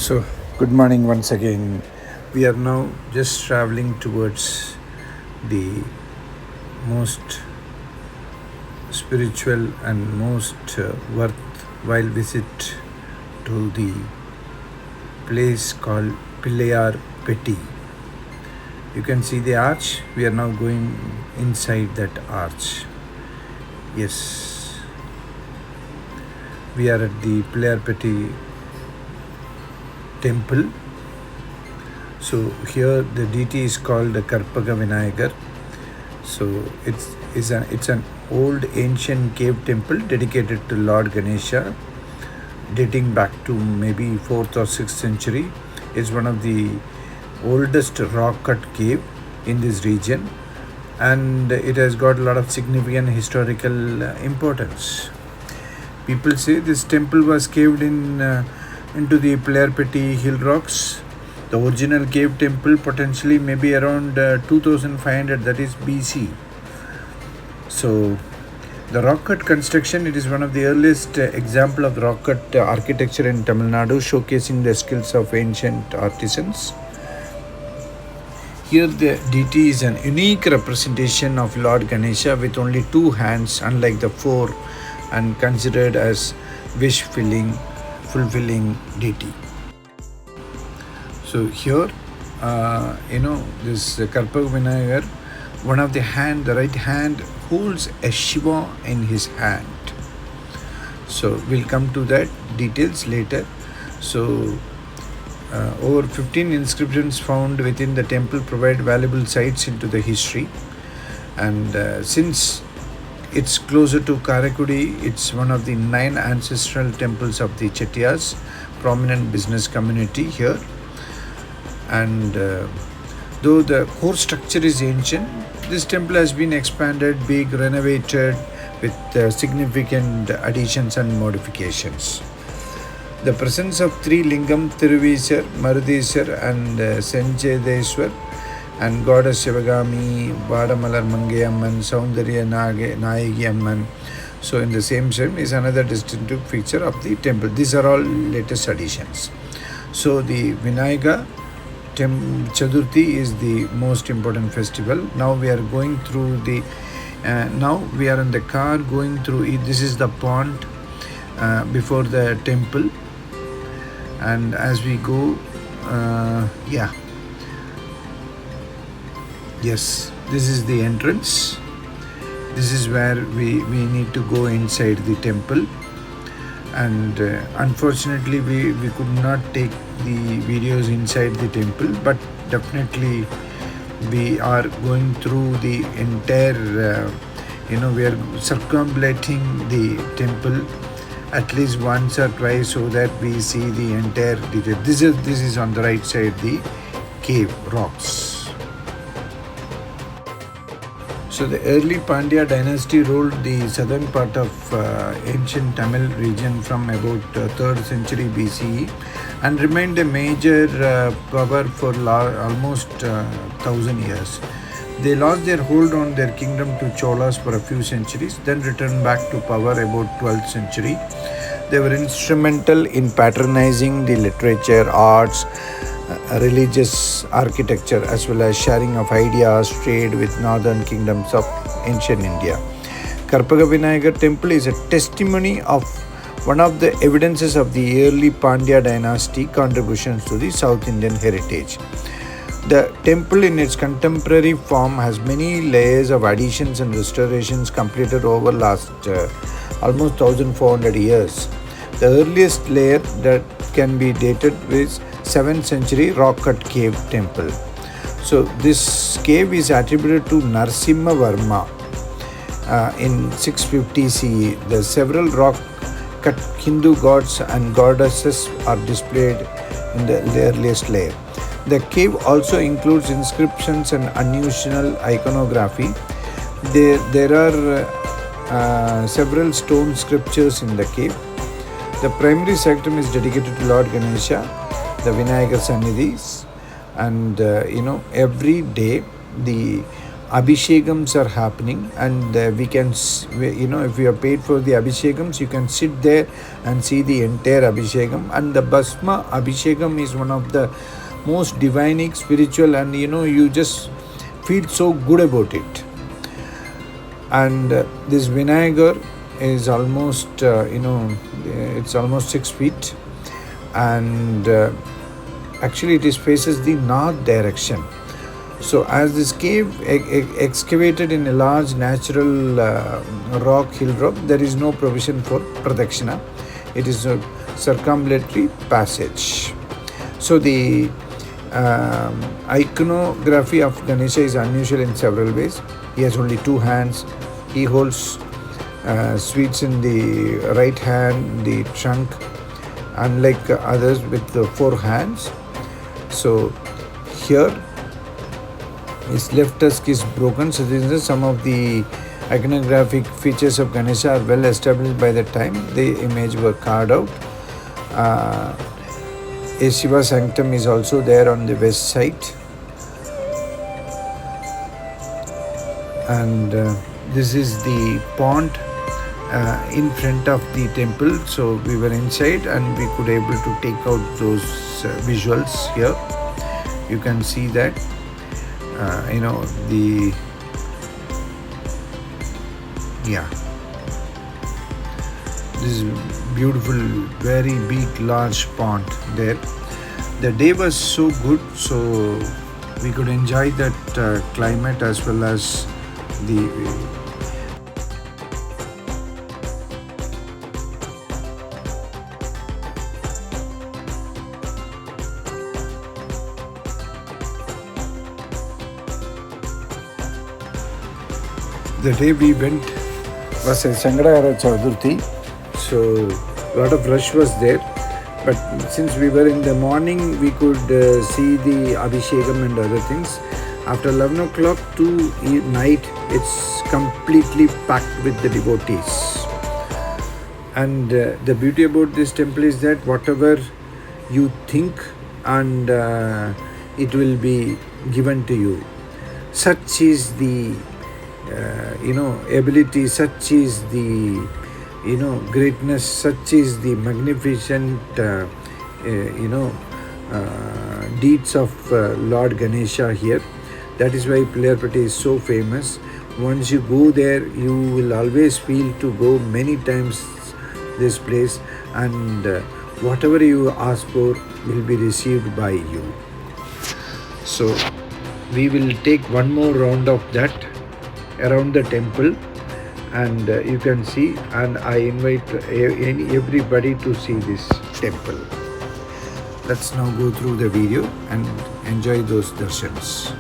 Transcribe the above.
So, good morning once again. We are now just traveling towards the most spiritual and most worthwhile visit to the place called Pillayar Peti. You can see the arch. We are now going inside that arch. Yes, we are at the Pillayar Peti temple. So here the deity is called the Karpaga Vinayagar. So it's an old ancient cave temple dedicated to Lord Ganesha, dating back to maybe 4th or 6th century. It's one of the oldest rock cut cave in this region, and it has got a lot of significant historical importance. People say this temple was caved in into the Pillarpeti hill rocks. The original cave temple potentially maybe around 2500, that is BC. So the rock cut construction, it is one of the earliest example of rock cut architecture in Tamil Nadu, showcasing the skills of ancient artisans. Here the deity is an unique representation of Lord Ganesha with only two hands, unlike the four, and considered as fulfilling deity. So here, this Karpak Vinayagar, one of the right hand holds a Shiva in his hand. So we'll come to that details later. So over 15 inscriptions found within the temple provide valuable sights into the history. And since it's closer to Karakudi, it's one of the 9 ancestral temples of the Chettiars, prominent business community here. And though the core structure is ancient, this temple has been expanded, renovated with significant additions and modifications. The presence of 3 Lingam, Thiruvisar, Marudeswar and Senjedeswar, and goddess Shivagami, Vadamalar Mangayamman, Soundarya Nayagi Amman, so in the same time, is another distinctive feature of the temple. These are all latest additions. So the Vinayaka Chaturthi is the most important festival. Now we are going through now we are in the car going through it. This is the pond before the temple, and as we go, yes, this is the entrance. This is where we need to go inside the temple. And unfortunately we could not take the videos inside the temple, but definitely we are going through the entire we are circumambulating the temple at least once or twice, so that we see the entire detail. This is on the right side, the cave rocks. So the early Pandya dynasty ruled the southern part of ancient Tamil region from about 3rd century BCE, and remained a major power for almost 1000 years. They lost their hold on their kingdom to Cholas for a few centuries, then returned back to power about 12th century. They were instrumental in patronizing the literature, arts, religious architecture, as well as sharing of ideas, trade with northern kingdoms of ancient India. Karpaga Vinayagar temple is a testimony of one of the evidences of the early Pandya dynasty contributions to the South Indian heritage. The temple in its contemporary form has many layers of additions and restorations completed over last almost 1400 years. The earliest layer that can be dated with 7th century rock cut cave temple. So this cave is attributed to Narsimha Varma in 650 CE. The several rock cut Hindu gods and goddesses are displayed in the earliest layer. The cave also includes inscriptions and unusual iconography. There are several stone sculptures in the cave. The primary sanctum is dedicated to Lord Ganesha, the Vinayaka Sannidhis, and every day the abhishekams are happening, and we can, if you are paid for the abhishekams, you can sit there and see the entire abhishekam. And the Bhasma Abhishekam is one of the most divining, spiritual, and you just feel so good about it. And this Vinayagar is almost, it's almost 6 feet, and actually it faces the north direction. So as this cave excavated in a large natural hill rock, there is no provision for pradakshina. It is a circumambulatory passage. So the iconography of Ganesha is unusual in several ways. He has only 2 hands. He holds sweets in the right hand, the trunk, unlike others with the 4 hands. So here his left tusk is broken. So these are some of the iconographic features of Ganesha are well established by the time the image were carved out. A Shiva sanctum is also there on the west side, and this is the pond in front of the temple. So we were inside and we could able to take out those visuals here. You can see that this beautiful, very big, large pond there. The day was so good, so we could enjoy that climate as well as the day we went was a Sangadahara Chaturthi, so a lot of rush was there. But since we were in the morning, we could see the Abhishekam and other things. After 11 o'clock to night, it's completely packed with the devotees. And the beauty about this temple is that whatever you think, and it will be given to you. Such is the ability, such is the greatness, such is the magnificent deeds of Lord Ganesha here. That is why Pillarpatti is so famous. Once you go there, you will always feel to go many times this place, and whatever you ask for will be received by you. So we will take one more round of that around the temple, and you can see, and I invite everybody to see this temple. Let's now go through the video and enjoy those darshans.